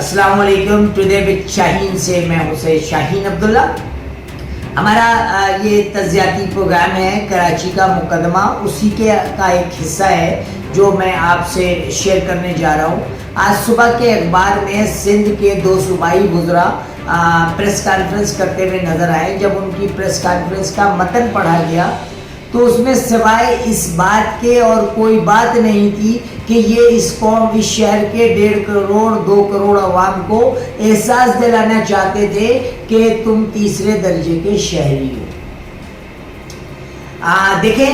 السلام علیکم. Today with شاہین سے میں حسین شاہین عبداللہ. ہمارا یہ تجزیاتی پروگرام ہے کراچی کا مقدمہ، اسی کا ایک حصہ ہے جو میں آپ سے شیئر کرنے جا رہا ہوں. آج صبح کے اخبار میں سندھ کے 2 صوبائی وزراء پریس کانفرنس کرتے ہوئے نظر آئے. جب ان کی پریس کانفرنس کا متن پڑھا گیا تو اس میں سوائے اس بات کے اور کوئی بات نہیں تھی کہ یہ اس قوم، اس شہر کے 1.5 کروڑ 2 کروڑ عوام کو احساس دلانا چاہتے تھے کہ تم تیسرے درجے کے شہری ہو. دیکھیں،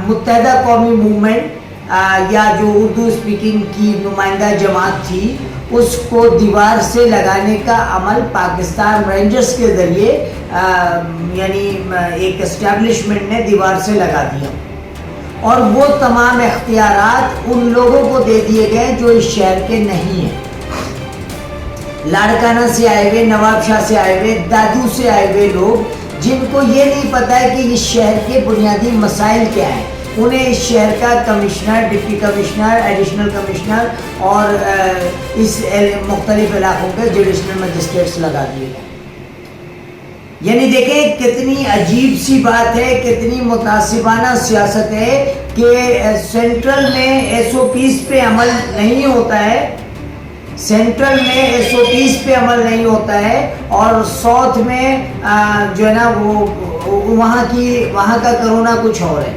متحدہ قومی موومنٹ یا جو اردو اسپیکنگ کی نمائندہ جماعت تھی، اس کو دیوار سے لگانے کا عمل پاکستان رینجرز کے ذریعے یعنی ایک اسٹیبلشمنٹ نے دیوار سے لگا دیا، اور وہ تمام اختیارات ان لوگوں کو دے دیے گئے جو اس شہر کے نہیں ہیں. لاڑکانہ سے آئے ہوئے، نواب شاہ سے آئے ہوئے، دادو سے آئے ہوئے لوگ جن کو یہ نہیں پتا ہے کہ اس شہر کے بنیادی مسائل کیا ہیں، انہیں اس شہر کا commissioner, deputy commissioner, additional commissioner اور اس مختلف علاقوں کے جوڈیشنل مجسٹریٹس لگا دیے گئے. یعنی دیکھیں کتنی عجیب سی بات ہے، کتنی متعصبانہ سیاست ہے کہ سینٹرل میں SOPs پہ عمل نہیں ہوتا ہے، سینٹرل میں SOPs پہ عمل نہیں ہوتا ہے، اور ساؤتھ میں جو ہے نا وہ وہاں کا کرونا کچھ اور ہے.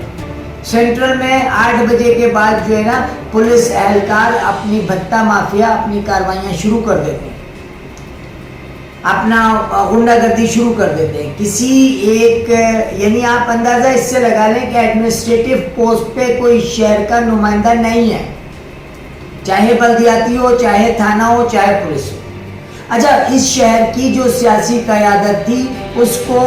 سینٹرل میں 8 بجے کے بعد جو ہے نا پولیس اہلکار اپنی بھتہ مافیا اپنی کاروائیاں شروع کر دیتے ہیں، اپنا غنڈہ گردی شروع کر دیتے ہیں. کسی ایک یعنی آپ اندازہ اس سے لگا لیں کہ ایڈمنسٹریٹو پوسٹ پہ کوئی شہر کا نمائندہ نہیں ہے، چاہے بلدیاتی ہو، چاہے تھانہ ہو، چاہے پولیس ہو. اچھا، اس شہر کی جو سیاسی قیادت تھی اس کو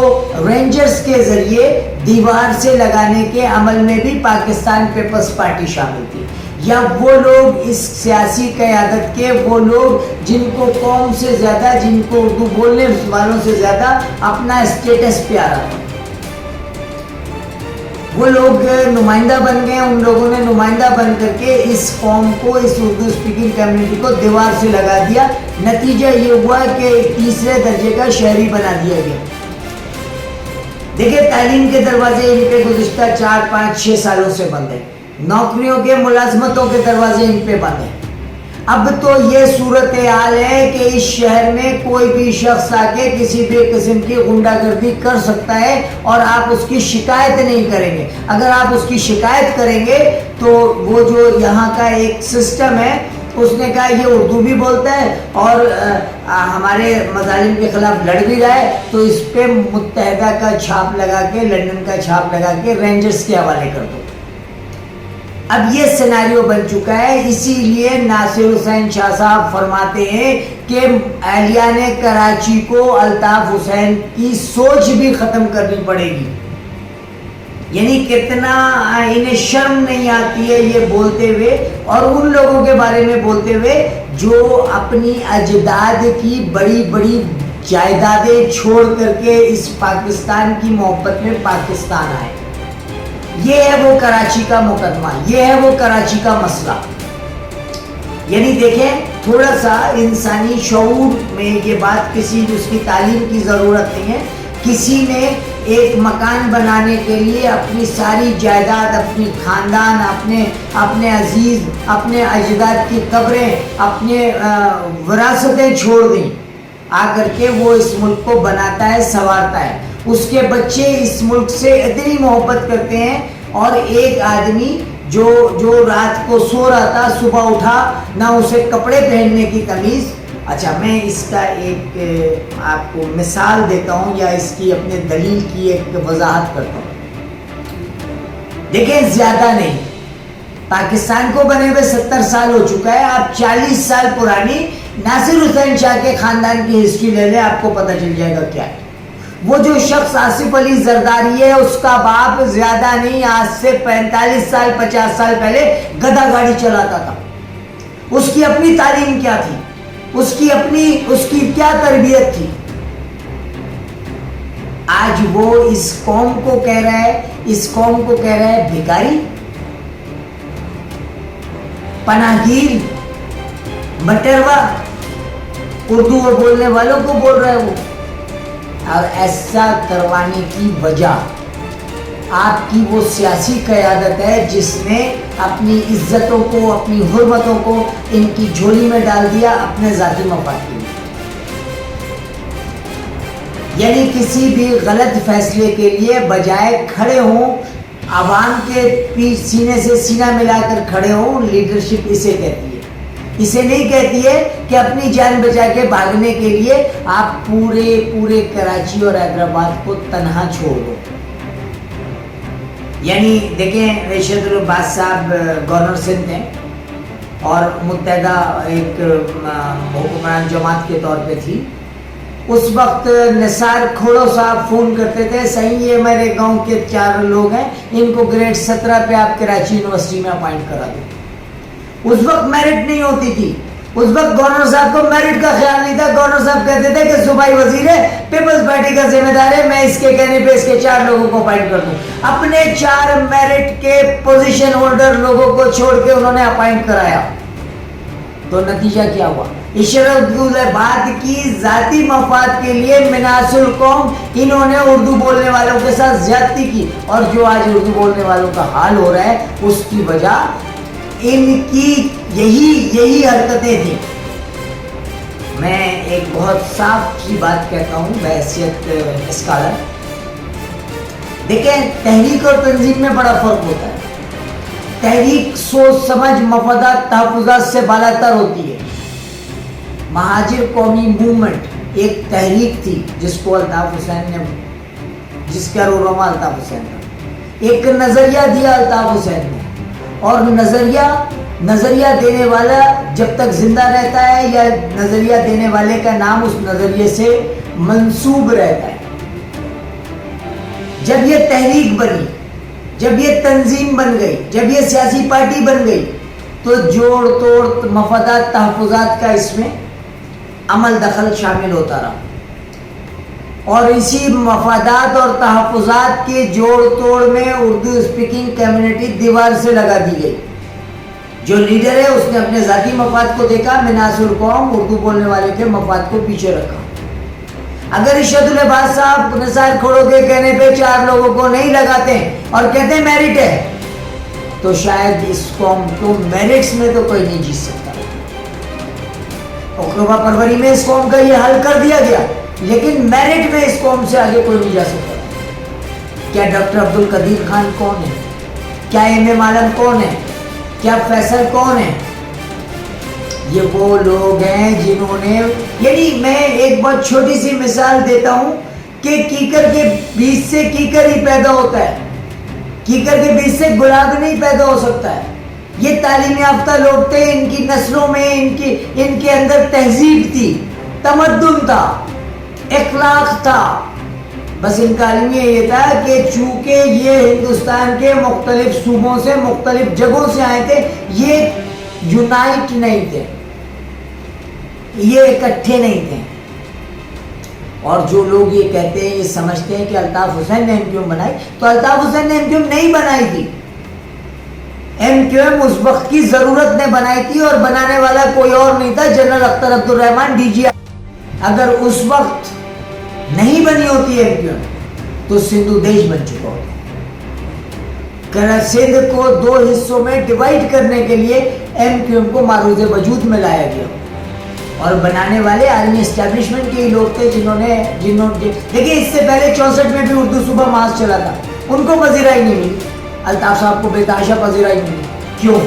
رینجرز کے ذریعے دیوار سے لگانے کے عمل میں بھی پاکستان پیپلز پارٹی شامل تھی، یا وہ لوگ اس سیاسی قیادت کے، وہ لوگ جن کو قوم سے زیادہ، جن کو اردو بولنے والوں سے زیادہ اپنا اسٹیٹس پیارا تھا، وہ لوگ نمائندہ بن گئے. ان لوگوں نے نمائندہ بن کر کے اس قوم کو، اس اردو اسپیکنگ کمیونٹی کو دیوار سے لگا دیا. نتیجہ یہ ہوا کہ تیسرے درجے کا شہری بنا دیا گیا. دیکھیں، تعلیم کے دروازے ان پہ گزشتہ 4 5 6 سالوں سے بند ہیں، نوکریوں کے، ملازمتوں کے دروازے ان پہ بند ہیں. اب تو یہ صورتحال ہے کہ اس شہر میں کوئی بھی شخص آ کے کسی بھی قسم کی غنڈہ گردی کر سکتا ہے اور آپ اس کی شکایت نہیں کریں گے. اگر آپ اس کی شکایت کریں گے تو وہ جو یہاں کا ایک سسٹم ہے، اس نے کہا یہ اردو بھی بولتا ہے اور ہمارے مظالم کے خلاف لڑ بھی رہا ہے، تو اس پہ متحدہ کا چھاپ لگا کے، لندن کا چھاپ لگا کے رینجرز کے حوالے کر دو. اب یہ سیناریو بن چکا ہے. اسی لیے ناصر حسین شاہ صاحب فرماتے ہیں کہ اہلیان کراچی کو الطاف حسین کی سوچ بھی ختم کرنی پڑے گی. یعنی کتنا انہیں شرم نہیں آتی ہے یہ بولتے ہوئے، اور ان لوگوں کے بارے میں بولتے ہوئے جو اپنی اجداد کی بڑی بڑی جائیدادیں چھوڑ کر کے اس پاکستان کی محبت میں پاکستان آئے. یہ ہے وہ کراچی کا مقدمہ، یہ ہے وہ کراچی کا مسئلہ. یعنی دیکھیں، تھوڑا سا انسانی شعور میں یہ بات، کسی جس کی تعلیم کی ضرورت نہیں ہے، کسی نے ایک مکان بنانے کے لیے اپنی ساری جائیداد، اپنی خاندان، اپنے عزیز، اپنے اجداد کی قبریں، اپنے وراثتیں چھوڑ دیں، آ کر کے وہ اس ملک کو بناتا ہے، سنوارتا ہے. اس کے بچے اس ملک سے اتنی محبت کرتے ہیں، اور ایک آدمی جو رات کو سو رہا تھا، صبح اٹھا، نہ اسے کپڑے پہننے کی تمیز. اچھا، میں اس کا ایک آپ کو مثال دیتا ہوں، یا اس کی اپنے دلیل کی ایک وضاحت کرتا ہوں. دیکھیں، زیادہ نہیں، پاکستان کو بنے ہوئے 70 سال ہو چکا ہے. آپ 40 سال پرانی ناصر حسین شاہ کے خاندان کی ہسٹری لے لیں، آپ کو پتہ چل جائے گا کیا ہے. وہ جو شخص آصف علی زرداری ہے، اس کا باپ زیادہ نہیں، آج سے 45 سال 50 سال پہلے گدھا گاڑی چلاتا تھا. اس کی اپنی تعلیم کیا تھی، اس کی کیا تربیت تھی. آج وہ اس قوم کو کہہ رہا ہے بھکاری، پناہ گیر، بٹروا. اردو بولنے والوں کو بول رہا ہے وہ. اور ایسا کروانے کی وجہ آپ کی وہ سیاسی قیادت ہے جس نے اپنی عزتوں کو، اپنی حرمتوں کو ان کی جھولی میں ڈال دیا اپنے ذاتی مفاد کے لیے. یعنی کسی بھی غلط فیصلے کے لیے بجائے کھڑے ہوں، عوام کے سینے سے سینہ ملا کر کھڑے ہوں، لیڈرشپ اسے کہتی ہے. اسے نہیں کہتی ہے کہ اپنی جان بچا کے بھاگنے کے لیے آپ پورے کراچی اور حیدرآباد کو تنہا چھوڑ دو. یعنی دیکھیں رشید العباس صاحب گورنر سندھ ہیں اور متحدہ ایک حکمران جماعت کے طور پہ تھی. اس وقت نثار کھوڑو صاحب فون کرتے تھے، صحیح یہ میرے گاؤں کے 4 لوگ ہیں، ان کو گریڈ 17 پہ آپ کراچی یونیورسٹی میں اپائنٹ کرا دیں. اس وقت میرٹ نہیں ہوتی تھی، اس وقت گورنر صاحب کو میرٹ کا خیال نہیں تھا. گورنر صاحب کہتے تھے کہ صوبائی وزیر ہے، پیپلز پارٹی کا ذمہ دار ہے، میں اس کے کہنے پہ اس کے 4 لوگوں کو اپائنٹ کر دوں. اپنے 4 میرٹ کے پوزیشن ہولڈر لوگوں کو چھوڑ کے انہوں نے اپائنٹ کرایا. تو نتیجہ کیا ہوا؟ اشرف العباد کی ذاتی مفاد کے لیے مناص القوم انہوں نے اردو بولنے والوں کے ساتھ زیادتی کی. اور جو آج اردو بولنے والوں کا حال ہو رہا ہے اس کی وجہ ان کی یہی حرکتیں تھیں. میں ایک بہت صاف سی بات کہتا ہوں بحیثیت اسکالر. دیکھیں تحریک اور تنظیم میں بڑا فرق ہوتا ہے. تحریک سوچ سمجھ مفادات تحفظات سے بالاتر ہوتی ہے. مہاجر قومی موومنٹ ایک تحریک تھی جس کو الطاف حسین نے، جس کا رہنما الطاف حسین تھا. ایک نظریہ دیا الطاف حسین نے، اور نظریہ دینے والا جب تک زندہ رہتا ہے یا نظریہ دینے والے کا نام اس نظریے سے منسوب رہتا ہے. جب یہ تحریک بنی، جب یہ تنظیم بن گئی، جب یہ سیاسی پارٹی بن گئی تو جوڑ توڑ مفادات تحفظات کا اس میں عمل دخل شامل ہوتا رہا. اور اسی مفادات اور تحفظات کے جوڑ توڑ میں اردو اسپیکنگ کمیونٹی دیوار سے لگا دی گئی. جو لیڈر ہے اس نے اپنے ذاتی مفاد کو دیکھا، مناص القوم اردو بولنے والے کے مفاد کو پیچھے رکھا. اگر ارشد العباس صاحب نثار کھوڑو کے کہنے پہ 4 لوگوں کو نہیں لگاتے اور کہتے میرٹ ہے تو شاید اس قوم کو میرٹس میں تو کوئی نہیں جیت سکتا. اکتوبر فروری میں اس قوم کا یہ حل کر دیا گیا، لیکن میرٹ میں اس قوم سے آگے کوئی نہیں جا سکتا. کیا ڈاکٹر عبدالقدیر خان کون ہے؟ کیا ایم اے عالم کون ہے؟ کیا فیصل کون ہے؟ یہ وہ لوگ ہیں جنہوں نے، یعنی میں ایک بہت چھوٹی سی مثال دیتا ہوں کہ کیکر کے بیج سے کیکر ہی پیدا ہوتا ہے، کیکر کے بیج سے گلاب نہیں پیدا ہو سکتا ہے. یہ تعلیم یافتہ لوگ تھے، ان کی نسلوں میں ان کے اندر تہذیب تھی، تمدن تھا، اخلاق تھا. بس ان کا عالمیہ یہ تھا کہ چونکہ یہ ہندوستان کے مختلف صوبوں سے، مختلف جگہوں سے آئے تھے، یہ یونائٹ نہیں تھے، یہ اکٹھے نہیں تھے. اور جو لوگ یہ کہتے ہیں، یہ سمجھتے ہیں کہ الطاف حسین نے ایم کیو ایم بنائی، تو الطاف حسین نے ایم کیو ایم نہیں بنائی تھی. ایم کیو ایم اس وقت کی ضرورت نے بنائی تھی اور بنانے والا کوئی اور نہیں تھا، general Akhtar Abdur Rahman D G I. اگر اس وقت نہیں بنی ہوتی ایم کیو ایم تو سندھو دیش بن چکا ہوتا. سندھ کو 2 حصوں میں ڈیوائیڈ کرنے کے لیے ایم کیو ایم کو معروض وجود میں لایا گیا. اور بنانے والے عالمی اسٹیبلشمنٹ کے ہی لوگ تھے جنہوں نے دیکھیں اس سے پہلے 64 میں بھی اردو صوبہ محاذ چلا تھا، ان کو پذیرائی نہیں ملی. الطاف صاحب کو بے تحاشا پذیرائی ملی. کیوں؟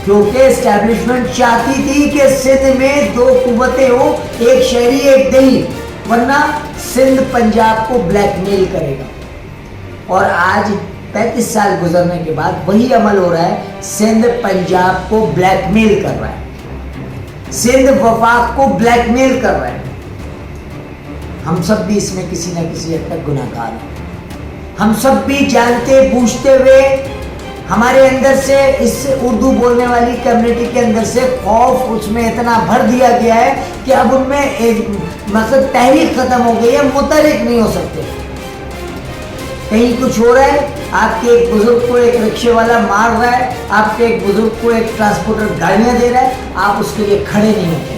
کیونکہ اسٹیبلشمنٹ چاہتی تھی کہ سندھ میں 2 قوتیں ہوں، ایک شہری ایک دیہی، ورنہ سندھ پنجاب کو بلیک میل کرے گا. اور آج 35 سال گزرنے کے بعد وہی عمل ہو رہا ہے. سندھ پنجاب کو بلیک میل کر رہا ہے، سندھ وفاق کو بلیک میل کر رہا ہے. ہم سب بھی اس میں کسی نہ کسی حد تک گناہ گار ہیں. ہم سب بھی جانتے بوجھتے ہوئے ہمارے اندر سے، اس اردو بولنے والی کمیونٹی کے اندر سے خوف اس میں اتنا بھر دیا گیا ہے کہ اب ان میں مطلب تحریک ختم ہو گئی ہے، متحرک نہیں ہو سکتے. کہیں کچھ ہو رہا ہے، آپ کے ایک بزرگ کو ایک رکشے والا مار رہا ہے، آپ کے ایک بزرگ کو ایک ٹرانسپورٹر گالیاں دے رہا ہے، آپ اس کے لیے کھڑے نہیں ہوتے.